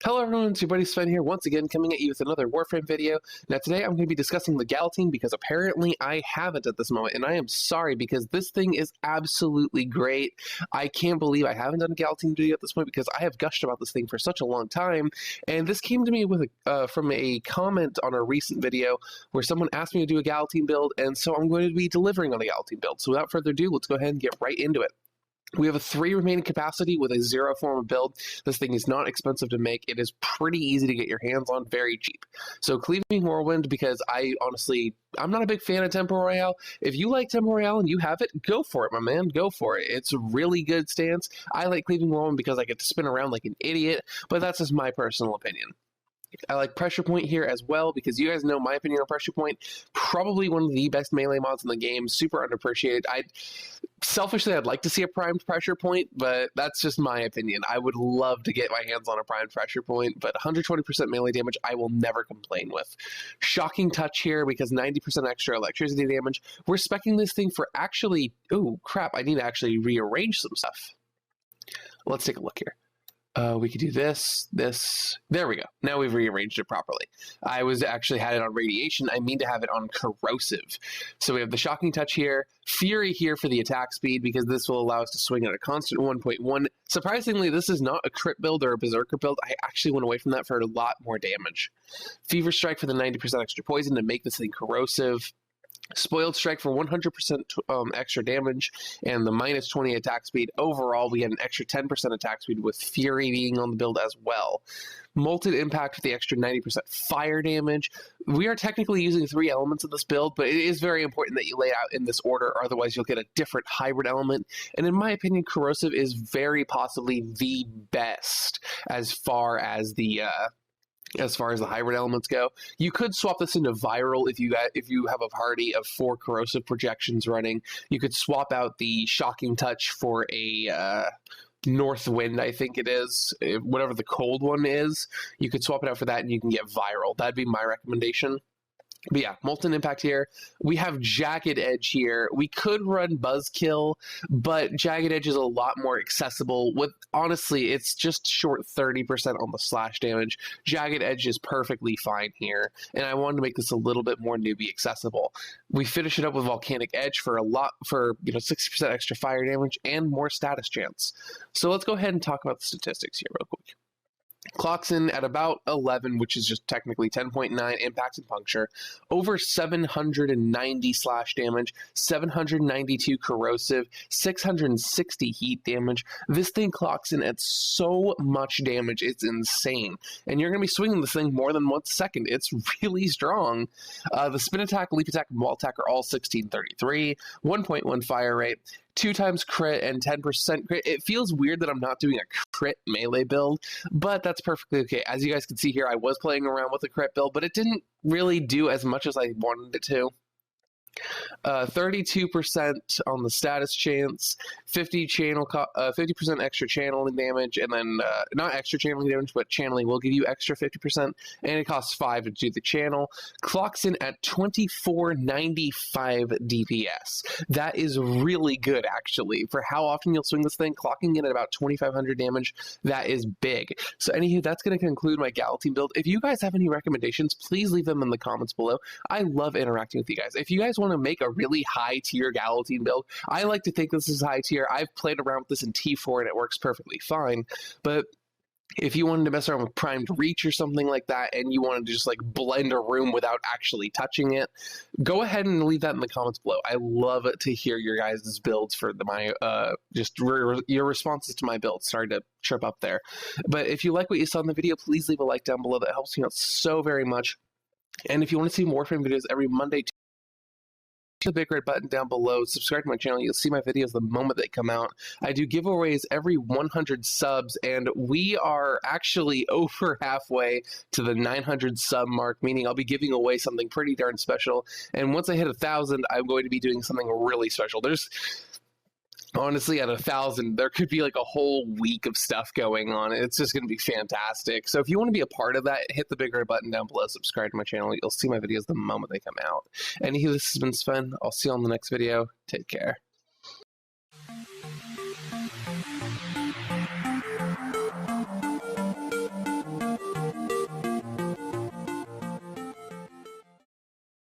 Hello everyone, it's your buddy Sven here, once again coming at you with another Warframe video. Now today I'm going to be discussing the Galatine because apparently I haven't at this moment, and I am sorry because this thing is absolutely great. I can't believe I haven't done a Galatine video at this point because I have gushed about this thing for such a long time, and this came to me with from a comment on a recent video where someone asked me to do a Galatine build, and so I'm going to be delivering on a Galatine build. So without further ado, let's go ahead and get right into it. We have a 3 remaining capacity with a 0 Forma build. This thing is not expensive to make. It is pretty easy to get your hands on, very cheap. So Cleaving Whirlwind, because I'm not a big fan of Tempo Royale. If you like Tempo Royale and you have it, go for it, my man. Go for it. It's a really good stance. I like Cleaving Whirlwind because I get to spin around like an idiot, but that's just my personal opinion. I like Pressure Point here as well because you guys know my opinion on Pressure Point. Probably one of the best melee mods in the game. Super underappreciated. Selfishly, I'd like to see a primed Pressure Point, but that's just my opinion. I would love to get my hands on a primed Pressure Point, but 120% melee damage I will never complain with. Shocking Touch here because 90% extra electricity damage. We're speccing this thing for actually... Oh, crap. I need to actually rearrange some stuff. Let's take a look here. We could do this. There we go. Now we've rearranged it properly. I had it on radiation. I mean to have it on corrosive. So we have the Shocking Touch here, Fury here for the attack speed because this will allow us to swing at a constant 1.1. Surprisingly, this is not a crit build or a berserker build. I actually went away from that for a lot more damage. Fever Strike for the 90% extra poison to make this thing corrosive. Spoiled Strike for 100% extra damage and the minus 20 attack speed. Overall, we get an extra 10% attack speed with Fury being on the build as well. Molten Impact with the extra 90% fire damage. We are technically using 3 elements of this build, but it is very important that you lay it out in this order, otherwise you'll get a different hybrid element. And in my opinion, Corrosive is very possibly the best as far as the hybrid elements go. You could swap this into Viral if you have a party of 4 corrosive projections running. You could swap out the Shocking Touch for a North Wind, I think it is. Whatever the cold one is, you could swap it out for that and you can get Viral. That'd be my recommendation. But yeah, Molten Impact here. We have Jagged Edge here. We could run Buzzkill, but Jagged Edge is a lot more accessible. Honestly, it's just short 30% on the slash damage. Jagged Edge is perfectly fine here, and I wanted to make this a little bit more newbie accessible. We finish it up with Volcanic Edge for 60% extra fire damage and more status chance. So let's go ahead and talk about the statistics here real quick. Clocks in at about 11, which is just technically 10.9 impact and puncture, over 790 slash damage, 792 corrosive, 660 heat damage. This thing clocks in at so much damage, it's insane. And you're going to be swinging this thing more than once a second. It's really strong. The spin attack, leap attack, and wall attack are all 1633, 1.1 fire rate, 2 times crit and 10% crit. It feels weird that I'm not doing a crit melee build, but that's perfectly okay. As you guys can see here, I was playing around with a crit build, but it didn't really do as much as I wanted it to. 32% on the status chance, 50% extra channeling damage, and then not extra channeling damage, but channeling will give you extra 50%, and it costs 5 to do the channel. Clocks in at 2495 DPS. That is really good, actually. For how often you'll swing this thing, clocking in at about 2500 damage, that is big. So anywho, that's going to conclude my Galatine build. If you guys have any recommendations, please leave them in the comments below. I love interacting with you guys. If you guys want to make a really high tier Galatine build, I like to think this is high tier. I've played around with this in T4 and it works perfectly fine, but if you wanted to mess around with primed reach or something like that and you wanted to just like blend a room without actually touching it, go ahead and leave that in the comments below. I love it to hear your guys' builds for your responses to my builds. Sorry to trip up there, but if you like what you saw in the video, please leave a like down below. That helps me out so very much. And if you want to see more Warframe videos every Monday, the big red button down below, subscribe to my channel. You'll see my videos the moment they come out. I do giveaways every 100 subs, and we are actually over halfway to the 900 sub mark, meaning I'll be giving away something pretty darn special. And once I hit 1,000, I'm going to be doing something really special. Honestly, at 1,000, there could be like a whole week of stuff going on. It's just going to be fantastic. So if you want to be a part of that, hit the big red button down below, subscribe to my channel. You'll see my videos the moment they come out. Anywho, this has been Sven. I'll see you on the next video. Take care.